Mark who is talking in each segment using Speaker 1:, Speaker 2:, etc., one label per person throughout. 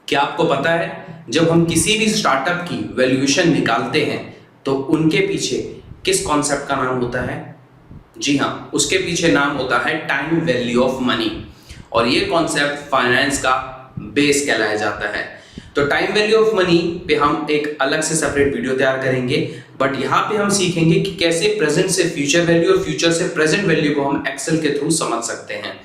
Speaker 1: क्या आपको पता है जब हम किसी भी स्टार्टअप की वैल्यूएशन निकालते हैं तो उनके पीछे किस कॉन्सेप्ट का नाम होता है? जी हाँ, उसके पीछे नाम होता है टाइम वैल्यू ऑफ मनी। और ये कॉन्सेप्ट फाइनेंस का बेस कहलाया जाता है। तो टाइम वैल्यू ऑफ मनी पे हम एक अलग से सेपरेट वीडियो तैयार करेंगे, बट यहाँ पे हम सीखेंगे कि कैसे प्रेजेंट से फ्यूचर वैल्यू और फ्यूचर से प्रेजेंट वैल्यू को हम एक्सेल के थ्रू समझ सकते हैं।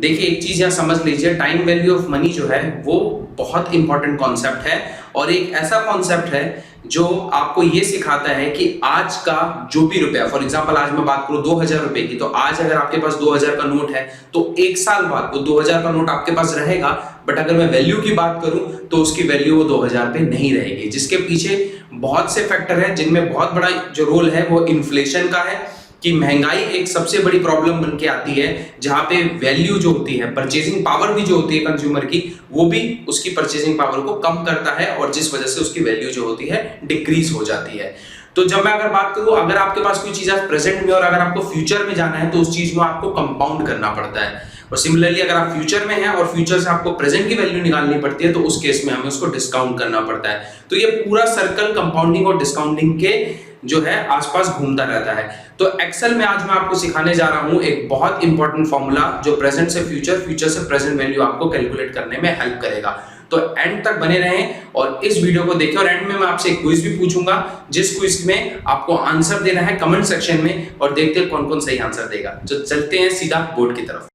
Speaker 1: देखिए, एक चीज यहाँ समझ लीजिए, टाइम वैल्यू ऑफ मनी जो है वो बहुत इंपॉर्टेंट कॉन्सेप्ट है और एक ऐसा कॉन्सेप्ट है जो आपको ये सिखाता है कि आज का जो भी रुपया, फॉर एग्जांपल आज मैं बात करूं 2000 रुपए की, तो आज अगर आपके पास 2000 का नोट है तो एक साल बाद वो 2000 का नोट आपके पास रहेगा, बट अगर मैं वैल्यू की बात करूं तो उसकी वैल्यू वो 2000 पे नहीं रहेगी। जिसके पीछे बहुत से फैक्टर हैं, जिनमें बहुत बड़ा जो रोल है वो इन्फ्लेशन का है कि महंगाई एक सबसे बड़ी प्रॉब्लम बन के आती है, जहां पे वैल्यू जो होती है, परचेजिंग पावर भी जो होती है कंज्यूमर की, वो भी उसकी परचेजिंग पावर को कम करता है और जिस वजह से उसकी वैल्यू जो होती है डिक्रीज हो जाती है। तो जब मैं अगर बात करूं, अगर आपके पास कोई चीज आज प्रेजेंट में और अगर आपको फ्यूचर में जाना है तो उस चीज में आपको कंपाउंड करना पड़ता है। और सिमिलरली अगर आप फ्यूचर में हैं और फ्यूचर से आपको प्रेजेंट की वैल्यू निकालनी पड़ती है तो उस केस में हमें उसको डिस्काउंट करना पड़ता है। तो ये पूरा सर्कल कंपाउंडिंग और डिस्काउंटिंग के जो है आसपास घूमता रहता है। तो एक्सेल में आज मैं आपको सिखाने जा रहा हूं एक बहुत इंपॉर्टेंट फॉर्मूला जो प्रेजेंट से फ्यूचर, फ्यूचर से प्रेजेंट वैल्यू आपको कैलकुलेट करने में हेल्प करेगा। तो एंड तक बने रहें और इस वीडियो को देखें। और एंड में मैं आपसे एक क्विज भी पूछूंगा, जिस क्विज में आपको आंसर देना है कमेंट सेक्शन में, और देखते हैं कौन कौन सही आंसर देगा। तो चलते हैं सीधा बोर्ड की तरफ।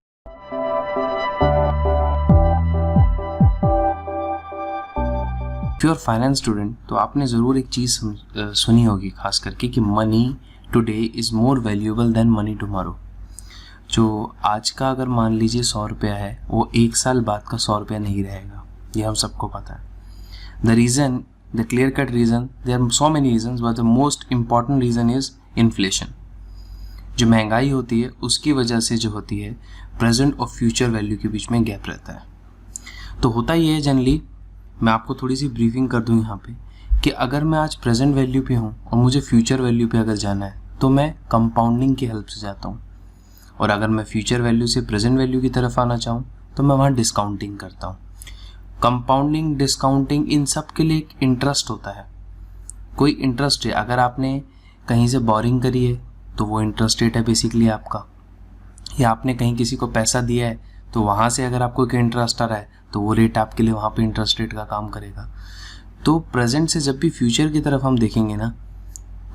Speaker 2: प्योर फाइनेंस स्टूडेंट, तो आपने ज़रूर एक चीज़ सुनी होगी खास करके कि money today is more valuable then money tomorrow. जो आज का अगर मान लीजिए 100 रुपया है, वो एक साल बाद का 100 रुपया नहीं रहेगा, ये हम सबको पता है। The reason, the clear cut reason, there are so many reasons, but the most important reason is inflation. जो महंगाई होती है उसकी वजह से जो होती है प्रेजेंट और फ्यूचर वैल्यू के बीच में गैप रहता है। तो होता ये है जनरली, मैं आपको थोड़ी सी ब्रीफिंग कर दूं यहाँ पे, कि अगर मैं आज प्रेजेंट वैल्यू पे हूँ और मुझे फ्यूचर वैल्यू पे अगर जाना है तो मैं कंपाउंडिंग की हेल्प से जाता हूँ, और अगर मैं फ्यूचर वैल्यू से प्रेजेंट वैल्यू की तरफ आना चाहूँ तो मैं वहाँ डिस्काउंटिंग करता हूँ। कंपाउंडिंग, डिस्काउंटिंग, इन सब के लिए एक इंटरेस्ट होता है। कोई इंटरेस्ट है, अगर आपने कहीं से बोरिंग करी है तो वो इंटरेस्ट रेट है बेसिकली आपका, या आपने कहीं किसी को पैसा दिया है तो वहाँ से अगर आपको कोई इंटरेस्ट आ रहा है तो वो रेट आपके लिए वहाँ पे इंटरेस्ट रेट का काम करेगा। तो प्रेजेंट से जब भी फ्यूचर की तरफ हम देखेंगे ना,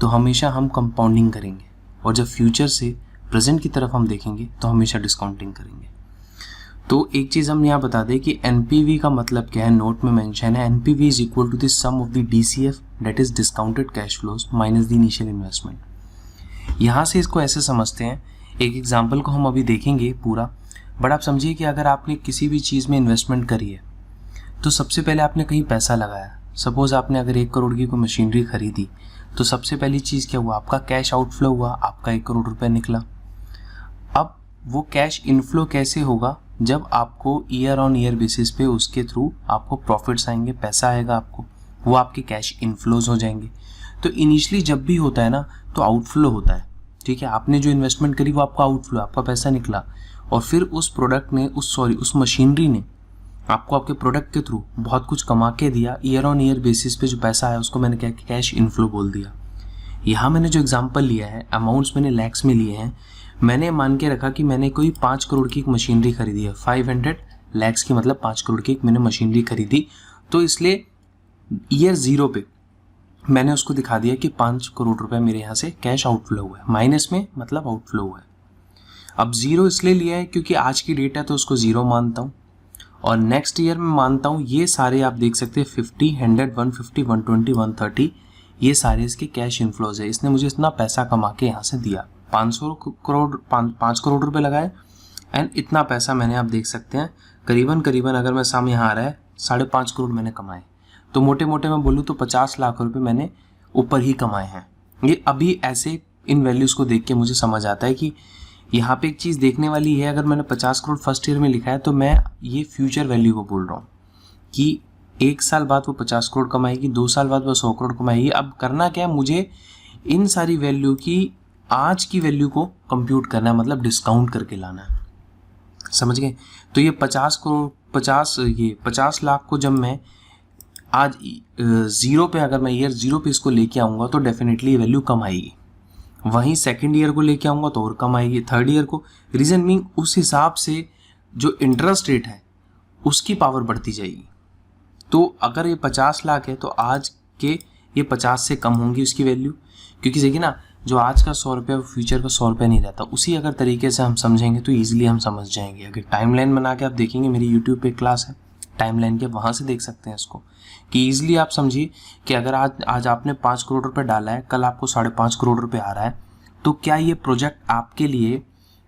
Speaker 2: तो हमेशा हम कंपाउंडिंग करेंगे, और जब फ्यूचर से प्रेजेंट की तरफ हम देखेंगे तो हमेशा डिस्काउंटिंग करेंगे। तो एक चीज़ हम यहाँ बता दें कि एनपीवी का मतलब क्या है, नोट में मेंशन है, NPV is equal to the sum of the DCF, that is discounted cash flows minus the initial investment. यहाँ से इसको ऐसे समझते हैं, एक एग्जाम्पल को हम अभी देखेंगे पूरा, बट आप समझिए कि अगर आपने किसी भी चीज़ में इन्वेस्टमेंट करी है तो सबसे पहले आपने कहीं पैसा लगाया। सपोज़ आपने अगर 1 करोड़ की कोई मशीनरी खरीदी, तो सबसे पहली चीज़ क्या हुआ, आपका कैश आउटफ्लो हुआ, आपका 1 करोड़ रुपए निकला। अब वो कैश इनफ्लो कैसे होगा, जब आपको ईयर ऑन ईयर बेसिस पे उसके थ्रू आपको प्रॉफिट्स आएंगे, पैसा आएगा आपको, वो आपके कैश इनफ्लोज हो जाएंगे। तो इनिशियली जब भी होता है ना तो आउटफ्लो होता है, ठीक है। आपने जो इन्वेस्टमेंट करी वो आपका आउटफ्लो, आपका पैसा निकला, और फिर उस प्रोडक्ट ने, उस मशीनरी ने आपको आपके प्रोडक्ट के थ्रू बहुत कुछ कमा के दिया। ईयर ऑन ईयर बेसिस पे जो पैसा आया उसको मैंने क्या, कैश इनफ्लो बोल दिया। यहाँ मैंने जो एग्जांपल लिया है, अमाउंट्स मैंने लैक्स में लिए हैं। मैंने मान के रखा कि मैंने कोई 5 करोड़ की एक मशीनरी खरीदी है, 500 लैक्स की, मतलब 5 करोड़ की एक मैंने मशीनरी खरीदी। तो इसलिए ईयर 0 पे मैंने उसको दिखा दिया कि 5 करोड़ रुपए मेरे यहाँ से कैश आउटफ्लो हुआ है, माइनस में मतलब आउटफ्लो हुआ है। अब 0 इसलिए लिया है क्योंकि आज की डेट है तो उसको 0 मानता हूँ, और नेक्स्ट ईयर में मानता हूँ। ये सारे आप देख सकते हैं 50, 100, 150, 120, 130, ये सारे इसके कैश इनफ्लोज है। इसने मुझे इतना पैसा कमा के यहाँ से दिया, 5 करोड़ रुपए लगाए, एंड इतना पैसा मैंने, आप देख सकते हैं करीबन अगर मैं सामने यहाँ आ रहा है 5.5 करोड़ मैंने कमाए। तो मोटे मोटे मैं बोलूँ तो 50 लाख रुपए मैंने ऊपर ही कमाए हैं। ये अभी ऐसे इन वैल्यूज़ को देख के मुझे समझ आता है कि यहाँ पे एक चीज़ देखने वाली है। अगर मैंने 50 करोड़ फर्स्ट ईयर में लिखा है तो मैं ये फ्यूचर वैल्यू को बोल रहा हूँ कि 1 साल बाद वो 50 करोड़ कमाएगी, 2 साल बाद वो 100 करोड़ कमाएगी। अब करना क्या है, मुझे इन सारी वैल्यू की आज की वैल्यू को कंप्यूट करना है, मतलब डिस्काउंट करके लाना है। समझ गए? तो ये 50 लाख को जब मैं आज ज़ीरो पे, अगर मैं ईयर 0 पे इसको लेके आऊँगा तो डेफिनेटली वैल्यू कम आएगी। वहीं सेकेंड ईयर को लेके आऊँगा तो और कम आएगी, थर्ड ईयर को। रीज़न मीन उस हिसाब से जो इंटरेस्ट रेट है उसकी पावर बढ़ती जाएगी। तो अगर ये 50 लाख है तो आज के ये 50 से कम होंगी उसकी वैल्यू, क्योंकि देखिए ना, जो आज का 100 रुपये फ्यूचर का 100 रुपये नहीं रहता। उसी अगर तरीके से हम समझेंगे तो ईजिली हम समझ जाएंगे। अगर टाइमलाइन बना के आप देखेंगे, मेरी यूट्यूब पे क्लास है टाइमलाइन के, वहाँ से देख सकते हैं इसको, कि ईजिली आप समझिए कि अगर आज आपने 5 करोड़ रुपए डाला है, कल आपको 5.5 करोड़ रुपए आ रहा है, तो क्या ये प्रोजेक्ट आपके लिए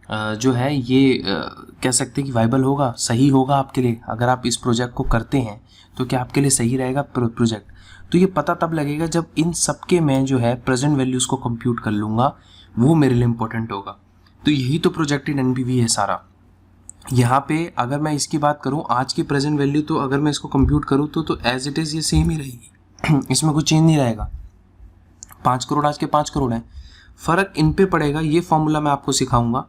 Speaker 2: जो है ये कह सकते हैं कि वाइबल होगा, सही होगा आपके लिए? अगर आप इस प्रोजेक्ट को करते हैं तो क्या आपके लिए सही रहेगा प्रोजेक्ट? तो ये पता तब लगेगा जब इन सब के मैं जो है प्रेजेंट वैल्यूज़ को कंप्यूट कर लूँगा, वो मेरे लिए इंपॉर्टेंट होगा। तो यही तो प्रोजेक्टेड एनपीवी है सारा। यहाँ पे अगर मैं इसकी बात करूँ आज की प्रेजेंट वैल्यू, तो अगर मैं इसको कंप्यूट करूँ तो एज इट इज़ ये सेम ही रहेगी इसमें कुछ चेंज नहीं रहेगा। 5 करोड़ आज के 5 करोड़ हैं, फ़र्क इन पे पड़ेगा। ये फॉर्मूला मैं आपको सिखाऊंगा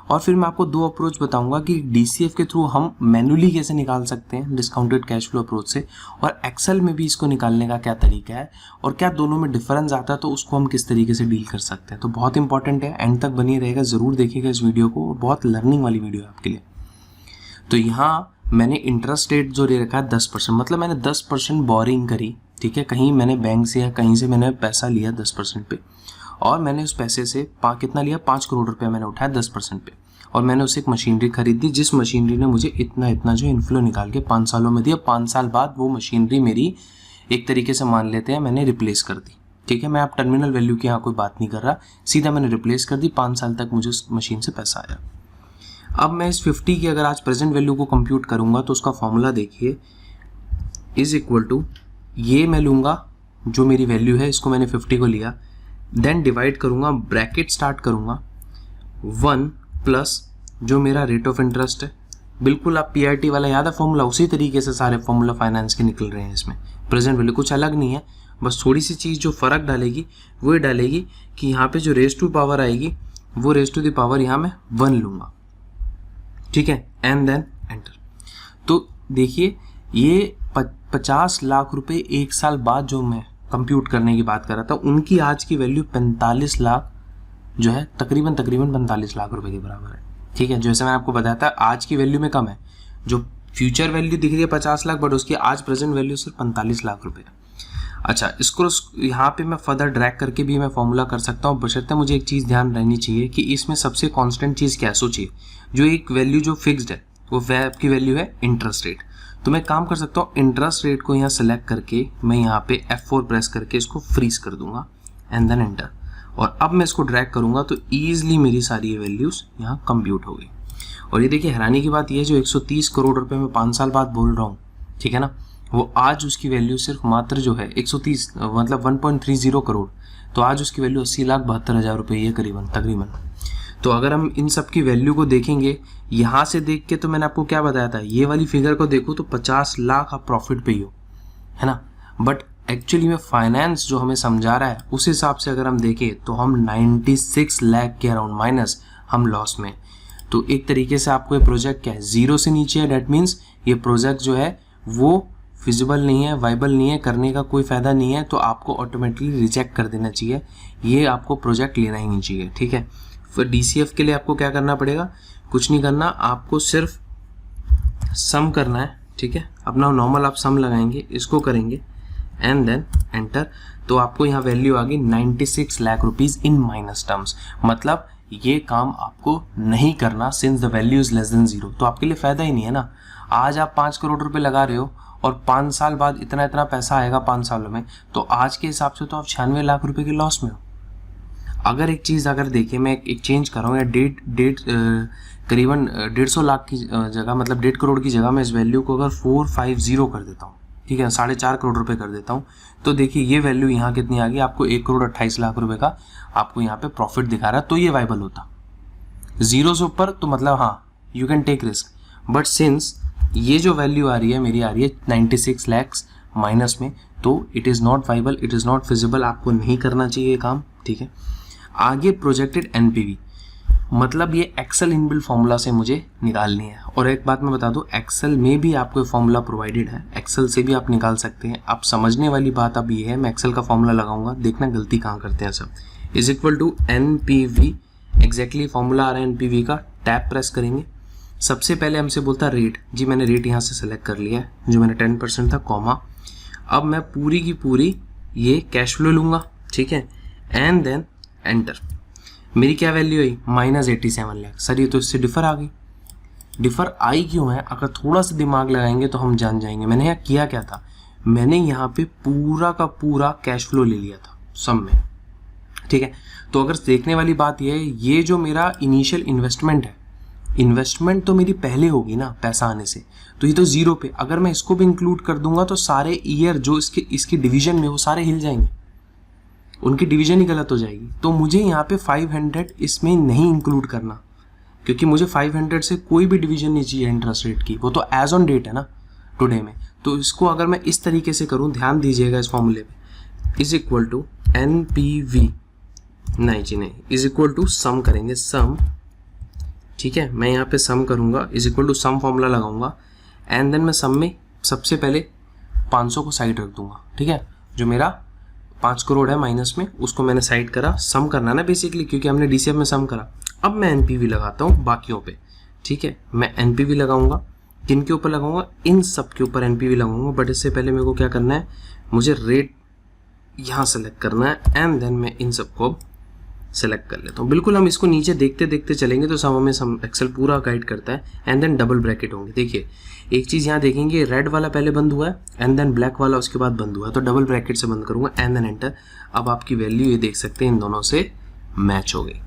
Speaker 2: और फिर मैं आपको 2 अप्रोच बताऊंगा कि डीसीएफ के थ्रू हम मैनुअली कैसे निकाल सकते हैं डिस्काउंटेड कैश फ्लो अप्रोच से, और एक्सेल में भी इसको निकालने का क्या तरीका है, और क्या दोनों में डिफरेंस आता है तो उसको हम किस तरीके से डील कर सकते हैं। तो बहुत इंपॉर्टेंट है, एंड तक बनी रहेगा, ज़रूर देखिएगा इस वीडियो को, बहुत लर्निंग वाली वीडियो है आपके लिए। तो यहाँ मैंने इंटरेस्ट रेट जो ले रखा है 10%, मतलब मैंने 10% बोरिंग करी, ठीक है, कहीं मैंने बैंक से या कहीं से मैंने पैसा लिया 10% पे, और मैंने उस पैसे से कितना लिया, 5 करोड़ रुपया मैंने उठाया 10% पे, और मैंने उसे एक मशीनरी खरीदी, जिस मशीनरी ने मुझे इतना जो इन्फ्लो निकाल के 5 सालों में दिया। 5 साल बाद वो मशीनरी मेरी एक तरीके से मान लेते हैं मैंने रिप्लेस कर दी, ठीक है। मैं अब टर्मिनल वैल्यू की यहाँ कोई बात नहीं कर रहा, सीधा मैंने रिप्लेस कर दी, 5 साल तक मुझे उस मशीन से पैसा आया। अब मैं इस 50 की अगर आज प्रेजेंट वैल्यू को कंप्यूट करूँगा तो उसका फॉर्मूला देखिए, इज इक्वल टू, ये मैं लूँगा जो मेरी वैल्यू है, इसको मैंने 50 को लिया, देन डिवाइड करूँगा, ब्रैकेट स्टार्ट करूँगा 1 प्लस जो मेरा रेट ऑफ इंटरेस्ट है। बिल्कुल आप पीआरटी वाला याद है फॉर्मूला, उसी तरीके से सारे फॉर्मूला फाइनेंस के निकल रहे हैं इसमें। प्रेजेंट वैल्यू कुछ अलग नहीं है, बस थोड़ी सी चीज़ जो फ़र्क डालेगी वो ये डालेगी कि यहाँ पे जो रेज टू पावर आएगी वो रेज टू द पावर यहाँ मैं 1 लूँगा, ठीक है, एंड देन एंटर। तो देखिए ये 50 लाख रुपए एक साल बाद जो मैं कंप्यूट करने की बात कर रहा था, उनकी आज की वैल्यू 45 लाख जो है, तकरीबन 45 लाख रुपए के बराबर है, ठीक है। जैसे मैं आपको बताया था आज की वैल्यू में कम है, जो फ्यूचर वैल्यू दिख रही है 50 लाख, बट उसकी आज प्रेजेंट वैल्यू सिर्फ 45 लाख रुपए है। अच्छा, इसको यहाँ पे मैं फर्दर ड्रैग करके भी मैं फॉर्मूला कर सकता हूँ, बशर्ते मुझे एक चीज़ ध्यान रहनी चाहिए कि इसमें सबसे कांस्टेंट चीज़ क्या है। सोचिए, जो एक वैल्यू जो फिक्स्ड है वो आपकी वैल्यू है इंटरेस्ट रेट। तो मैं काम कर सकता हूँ, इंटरेस्ट रेट को यहाँ सेलेक्ट करके मैं यहाँ पे F4 प्रेस करके इसको फ्रीज कर दूंगा एंड देन एंटर, और अब मैं इसको ड्रैग करूँगा तो ईजिली मेरी सारी ये वैल्यूज़ यहाँ कंप्यूट हो गई। और ये देखिए हैरानी की बात ये है, जो 130 करोड़ रुपए में 5 साल बाद बोल रहा हूँ, ठीक है ना, वो आज उसकी वैल्यू सिर्फ मात्र जो है 130 मतलब 1.30 करोड़, तो आज उसकी वैल्यू 80,72,000 रुपये ये करीबन तकरीबन। तो अगर हम इन सब की वैल्यू को देखेंगे यहाँ से देख के, तो मैंने आपको क्या बताया था, ये वाली फिगर को देखो तो 50 लाख आप प्रॉफिट पे ही हो, है ना, बट एक्चुअली में फाइनेंस जो हमें समझा रहा है उस हिसाब से अगर हम देखें तो हम 96 लाख के अराउंड माइनस हम लॉस में। तो एक तरीके से आपको ये प्रोजेक्ट क्या है, 0 से नीचे है, डेट मीन्स ये प्रोजेक्ट जो है वो फिजिबल नहीं है, वाइबल नहीं है, करने का कोई फ़ायदा नहीं है, तो आपको ऑटोमेटिकली रिजेक्ट कर देना चाहिए, ये आपको प्रोजेक्ट लेना ही नहीं चाहिए, ठीक है। फिर डीसीएफ के लिए आपको क्या करना पड़ेगा, कुछ नहीं करना, आपको सिर्फ सम करना है, ठीक है, अपना नॉर्मल आप सम लगाएंगे, इसको करेंगे एंड देन एंटर, तो आपको यहाँ वैल्यू आ गई 96 lakh rupees in minus terms. मतलब ये काम आपको नहीं करना since the value is less than 0, तो आपके लिए फ़ायदा ही नहीं है ना। आज आप 5 करोड़ रुपए लगा रहे हो और 5 साल बाद इतना पैसा आएगा 5 सालों में, तो आज के हिसाब से तो आप 96 लाख रुपए के लॉस में हो। अगर एक चीज़ अगर देखिए, मैं एक चेंज कर रहा हूँ, या डेट करीबन 150 लाख की जगह, मतलब 1.5 करोड़ की जगह मैं इस वैल्यू को अगर 450 कर देता हूँ, ठीक है, 4.5 करोड़ रुपए कर देता हूँ, तो देखिए ये वैल्यू यहाँ कितनी आ गई, आपको 1 करोड़ 28 लाख रुपए का आपको यहाँ पे प्रॉफिट दिखा रहा है। तो ये वाइबल होता 0 से ऊपर, तो मतलब हाँ you can take risk, but since ये जो वैल्यू आ रही है मेरी आ रही है 96 लैक्स माइनस में, तो it is not viable, it is not feasible, आपको नहीं करना चाहिए ये काम, ठीक है। आगे प्रोजेक्टेड एनपीवी, मतलब ये एक्सेल इनबिल्ट फॉर्मूला से मुझे निकालनी है। और एक बात मैं बता दूं, एक्सेल में भी आपको फॉर्मूला प्रोवाइडेड है, एक्सेल से भी आप निकाल सकते हैं। आप समझने वाली बात अब ये है, मैं एक्सेल का फॉर्मूला लगाऊंगा, देखना गलती कहाँ करते हैं सब। Is equal to NPV, exactly formula आ रहा है NPV का, टैब प्रेस करेंगे। सबसे पहले हमसे बोलता रेट, जी मैंने रेट यहाँ से सेलेक्ट कर लिया है, जो मैंने 10% था, कॉमा। अब मैं पूरी की पूरी ये कैश फ्लो लूँगा, ठीक है, एंड देन एंटर। मेरी क्या वैल्यू आई, -87 लाख। सर ये तो इससे डिफर आ गई। डिफर आई क्यों है, अगर थोड़ा सा दिमाग लगाएंगे तो हम जान जाएंगे। मैंने यहाँ किया क्या था, मैंने यहाँ पे पूरा का पूरा कैश फ्लो ले लिया था सम में, ठीक है। तो अगर देखने वाली बात ये है, ये जो मेरा इनिशियल इन्वेस्टमेंट है, इन्वेस्टमेंट तो मेरी पहले होगी ना पैसा आने से, तो ये तो जीरो पे। अगर मैं इसको भी इंक्लूड कर दूंगा तो सारे ईयर जो इसकी डिवीजन में वो सारे हिल जाएंगे, उनकी डिवीजन ही गलत हो जाएगी। तो मुझे यहाँ पे 500 इसमें नहीं इंक्लूड करना, क्योंकि मुझे 500 से कोई भी डिवीजन नहीं चाहिए इंटरेस्ट रेट की, वो तो एज ऑन डेट है ना टुडे में। तो इसको अगर मैं इस तरीके से करूँ, ध्यान दीजिएगा इस फॉर्मूले पे, इज इक्वल टू NPV, नहीं जी नहीं, इज इक्वल टू सम करेंगे, सम, ठीक है। मैं यहाँ पे सम करूँगा, is equal to some formula लगाऊंगा, एंड देन मैं सम में सबसे पहले 500 को साइड रख दूंगा, ठीक है। जो मेरा 5 करोड़ है माइनस में, उसको मैंने साइड करा, सम करना ना बेसिकली, क्योंकि हमने DCF में सम करा। अब मैं NPV लगाता हूँ बाकियों पे, ठीक है। मैं NPV लगाऊंगा, किन के ऊपर लगाऊंगा, इन सब के ऊपर NPV लगाऊंगा। बट इससे पहले मेरे को क्या करना है, मुझे रेट यहाँ सेलेक्ट करना है, एंड देन मैं इन सबको सेलेक्ट कर लेता हूँ। बिल्कुल हम इसको नीचे देखते देखते चलेंगे तो सब हमें एक्सेल पूरा गाइड करता है। एंड देन डबल ब्रैकेट होंगे। देखिए एक चीज़ यहाँ देखेंगे, रेड वाला पहले बंद हुआ है एंड देन ब्लैक वाला उसके बाद बंद हुआ है, तो डबल ब्रैकेट से बंद करूँगा एंड देन एंटर। अब आपकी वैल्यू ये देख सकते हैं इन दोनों से मैच हो गई,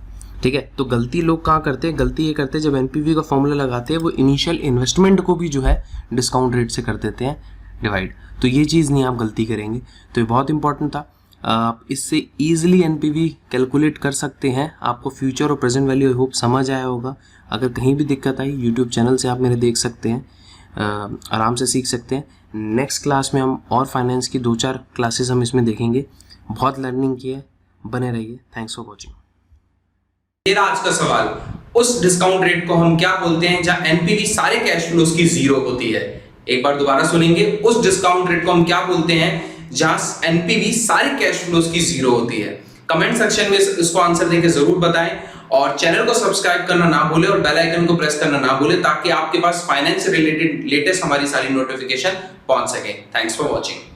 Speaker 2: ठीक है। तो गलती लोग कहाँ करते हैं, गलती ये करते हैं जब NPV का फॉर्मूला लगाते हैं वो इनिशियल इन्वेस्टमेंट को भी जो है डिस्काउंट रेट से कर देते हैं डिवाइड। तो ये चीज़ नहीं आप गलती करेंगे, तो ये बहुत इंपॉर्टेंट था। आप इससे ईजिली NPV कैलकुलेट कर सकते हैं। आपको फ्यूचर और प्रेजेंट वैल्यू आई होप समझ आया होगा। अगर कहीं भी दिक्कत आई यूट्यूब चैनल से आप मेरे देख सकते हैं, आराम से सीख सकते हैं। नेक्स्ट क्लास में हम और फाइनेंस की 2-4 क्लासेस हम इसमें देखेंगे। बहुत लर्निंग की है, बने रहिए। Thanks for watching.
Speaker 1: मेरा आज का सवाल, उस डिस्काउंट रेट को हम क्या बोलते हैं जहां NPV सारे कैश फ्लोज की जीरो होती है? एक बार दोबारा सुनेंगे, उस डिस्काउंट रेट को हम क्या बोलते हैं जहां NPV सारे कैश फ्लोज की जीरो होती है? कमेंट सेक्शन में इसको आंसर देके जरूर बताएं और चैनल को सब्सक्राइब करना ना भूलें और बेल आइकन को प्रेस करना ना भूलें ताकि आपके पास फाइनेंस से रिलेटेड लेटेस्ट हमारी सारी नोटिफिकेशन पहुंच सके। Thanks for watching.